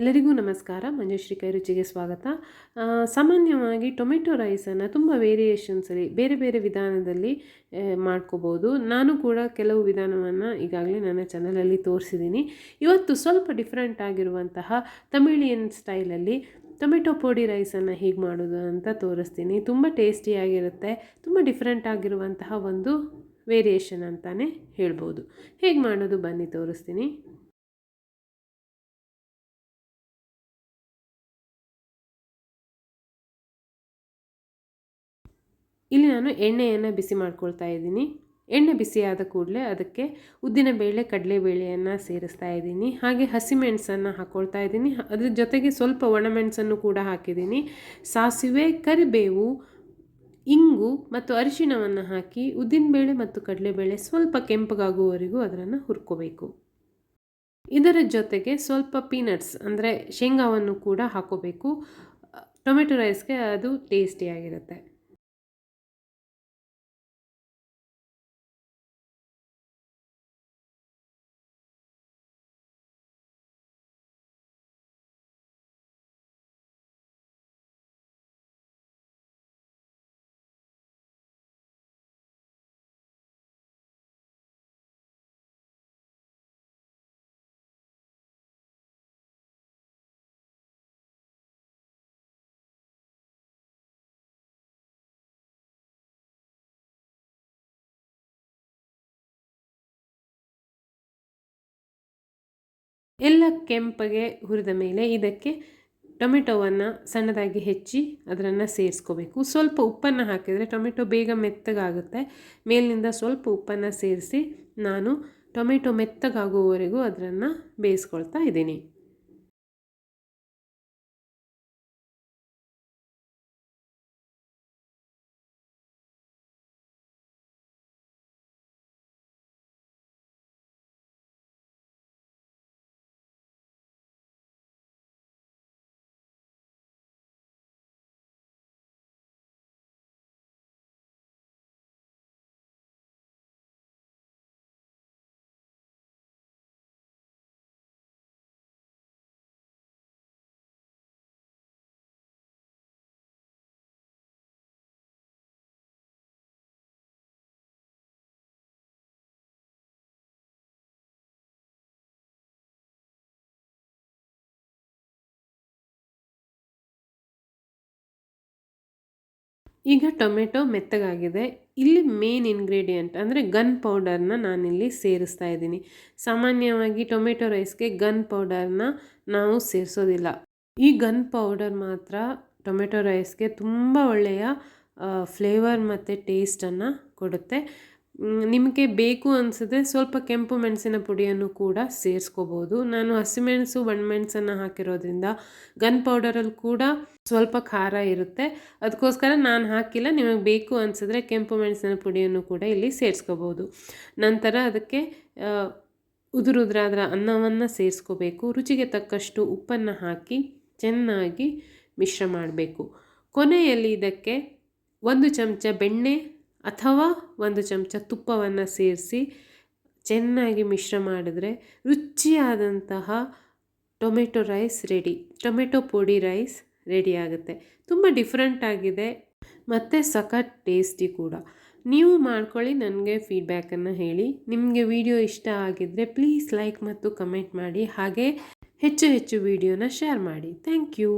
ಎಲ್ಲರಿಗೂ ನಮಸ್ಕಾರ. ಮಂಜುಶ್ರೀ ಕೈ ರುಚಿಗೆ ಸ್ವಾಗತ. ಸಾಮಾನ್ಯವಾಗಿ ಟೊಮೆಟೊ ರೈಸನ್ನು ತುಂಬ ವೇರಿಯೇಷನ್ಸಲ್ಲಿ ಬೇರೆ ಬೇರೆ ವಿಧಾನದಲ್ಲಿ ಮಾಡ್ಕೋಬೋದು. ನಾನು ಕೂಡ ಕೆಲವು ವಿಧಾನವನ್ನು ಈಗಾಗಲೇ ನನ್ನ ಚಾನಲಲ್ಲಿ ತೋರಿಸಿದ್ದೀನಿ. ಇವತ್ತು ಸ್ವಲ್ಪ ಡಿಫ್ರೆಂಟ್ ಆಗಿರುವಂತಹ ತಮಿಳಿಯನ್ ಸ್ಟೈಲಲ್ಲಿ ಟೊಮೆಟೊ ಪೊಡಿ ರೈಸನ್ನು ಹೇಗೆ ಮಾಡೋದು ಅಂತ ತೋರಿಸ್ತೀನಿ. ತುಂಬ ಟೇಸ್ಟಿಯಾಗಿರುತ್ತೆ. ತುಂಬ ಡಿಫ್ರೆಂಟ್ ಆಗಿರುವಂತಹ ಒಂದು ವೇರಿಯೇಷನ್ ಅಂತಲೇ ಹೇಳ್ಬೋದು. ಹೇಗೆ ಮಾಡೋದು ಬನ್ನಿ ತೋರಿಸ್ತೀನಿ. ಇಲ್ಲಿ ನಾನು ಎಣ್ಣೆಯನ್ನು ಬಿಸಿ ಮಾಡ್ಕೊಳ್ತಾ ಇದ್ದೀನಿ. ಎಣ್ಣೆ ಬಿಸಿಯಾದ ಕೂಡಲೇ ಅದಕ್ಕೆ ಉದ್ದಿನಬೇಳೆ ಕಡಲೆಬೇಳೆಯನ್ನು ಸೇರಿಸ್ತಾ ಇದ್ದೀನಿ. ಹಾಗೆ ಹಸಿಮೆಣಸನ್ನು ಹಾಕ್ಕೊಳ್ತಾ ಇದ್ದೀನಿ. ಅದ್ರ ಜೊತೆಗೆ ಸ್ವಲ್ಪ ಒಣಮೆಣಸನ್ನು ಕೂಡ ಹಾಕಿದ್ದೀನಿ. ಸಾಸಿವೆ, ಕರಿಬೇವು, ಇಂಗು ಮತ್ತು ಅರಿಶಿಣವನ್ನು ಹಾಕಿ ಉದ್ದಿನಬೇಳೆ ಮತ್ತು ಕಡಲೆಬೇಳೆ ಸ್ವಲ್ಪ ಕೆಂಪಗಾಗುವವರೆಗೂ ಅದನ್ನು ಹುರ್ಕೋಬೇಕು. ಇದರ ಜೊತೆಗೆ ಸ್ವಲ್ಪ ಪೀನಟ್ಸ್ ಅಂದರೆ ಶೇಂಗಾವನ್ನು ಕೂಡ ಹಾಕೋಬೇಕು. ಟೊಮೆಟೊ ರೈಸ್ಗೆ ಅದು ಟೇಸ್ಟಿಯಾಗಿರುತ್ತೆ. ಎಲ್ಲ ಕೆಂಪಗೆ ಹುರಿದ ಮೇಲೆ ಇದಕ್ಕೆ ಟೊಮೆಟೊವನ್ನು ಸಣ್ಣದಾಗಿ ಹೆಚ್ಚಿ ಅದನ್ನು ಸೇರಿಸ್ಕೋಬೇಕು. ಸ್ವಲ್ಪ ಉಪ್ಪನ್ನು ಹಾಕಿದರೆ ಟೊಮೆಟೊ ಬೇಗ ಮೆತ್ತಗಾಗುತ್ತೆ. ಮೇಲಿನಿಂದ ಸ್ವಲ್ಪ ಉಪ್ಪನ್ನು ಸೇರಿಸಿ ನಾನು ಟೊಮೆಟೊ ಮೆತ್ತಗಾಗುವವರೆಗೂ ಅದನ್ನು ಬೇಯಿಸ್ಕೊಳ್ತಾ ಇದ್ದೀನಿ. ಈಗ ಟೊಮೆಟೊ ಮೆತ್ತಗಾಗಿದೆ. ಇಲ್ಲಿ ಮೇನ್ ಇಂಗ್ರೀಡಿಯೆಂಟ್ ಅಂದರೆ ಗನ್ ಪೌಡರ್ನ ನಾನಿಲ್ಲಿ ಸೇರಿಸ್ತಾ ಇದ್ದೀನಿ. ಸಾಮಾನ್ಯವಾಗಿ ಟೊಮೆಟೊ ರೈಸ್ಗೆ ಗನ್ ಪೌಡರ್ನ ನಾವು ಸೇರಿಸೋದಿಲ್ಲ. ಈ ಗನ್ ಪೌಡರ್ ಮಾತ್ರ ಟೊಮೆಟೊ ರೈಸ್ಗೆ ತುಂಬ ಒಳ್ಳೆಯ ಫ್ಲೇವರ್ ಮತ್ತು ಟೇಸ್ಟನ್ನು ಕೊಡುತ್ತೆ. ನಿಮಗೆ ಬೇಕು ಅನಿಸಿದ್ರೆ ಸ್ವಲ್ಪ ಕೆಂಪು ಮೆಣಸಿನ ಪುಡಿಯನ್ನು ಕೂಡ ಸೇರಿಸ್ಕೋಬೋದು. ನಾನು ಹಸಿಮೆಣಸು ಒಣಮೆಣಸನ್ನು ಹಾಕಿರೋದ್ರಿಂದ ಗನ್ ಪೌಡರಲ್ಲಿ ಕೂಡ ಸ್ವಲ್ಪ ಖಾರ ಇರುತ್ತೆ. ಅದಕ್ಕೋಸ್ಕರ ನಾನು ಹಾಕಿಲ್ಲ. ನಿಮಗೆ ಬೇಕು ಅನಿಸಿದ್ರೆ ಕೆಂಪು ಮೆಣಸಿನ ಪುಡಿಯನ್ನು ಕೂಡ ಇಲ್ಲಿ ಸೇರಿಸ್ಕೋಬೋದು. ನಂತರ ಅದಕ್ಕೆ ಉದುರಾದ ಅನ್ನವನ್ನು ಸೇರಿಸ್ಕೋಬೇಕು. ರುಚಿಗೆ ತಕ್ಕಷ್ಟು ಉಪ್ಪನ್ನು ಹಾಕಿ ಚೆನ್ನಾಗಿ ಮಿಶ್ರ ಮಾಡಬೇಕು. ಕೊನೆಯಲ್ಲಿ ಇದಕ್ಕೆ 1 ಚಮಚ ಬೆಣ್ಣೆ ಅಥವಾ 1 ಚಮಚ ತುಪ್ಪವನ್ನು ಸೇರಿಸಿ ಚೆನ್ನಾಗಿ ಮಿಶ್ರ ಮಾಡಿದ್ರೆ ರುಚಿಯಾದಂತಹ tomato rice ready. Tomato podi rice ready ಆಗುತ್ತೆ. ತುಂಬ ಡಿಫ್ರೆಂಟ್ ಆಗಿದೆ ಮತ್ತು ಸಖತ್ ಟೇಸ್ಟಿ ಕೂಡ. ನೀವು ಮಾಡ್ಕೊಳ್ಳಿ, ನನಗೆ ಫೀಡ್ಬ್ಯಾಕನ್ನು ಹೇಳಿ. ನಿಮಗೆ ವಿಡಿಯೋ ಇಷ್ಟ ಆಗಿದ್ದರೆ ಪ್ಲೀಸ್ ಲೈಕ್ ಮತ್ತು ಕಮೆಂಟ್ ಮಾಡಿ. ಹಾಗೆ ಹೆಚ್ಚು ಹೆಚ್ಚು ವಿಡಿಯೋನ ಶೇರ್ ಮಾಡಿ. Thank you.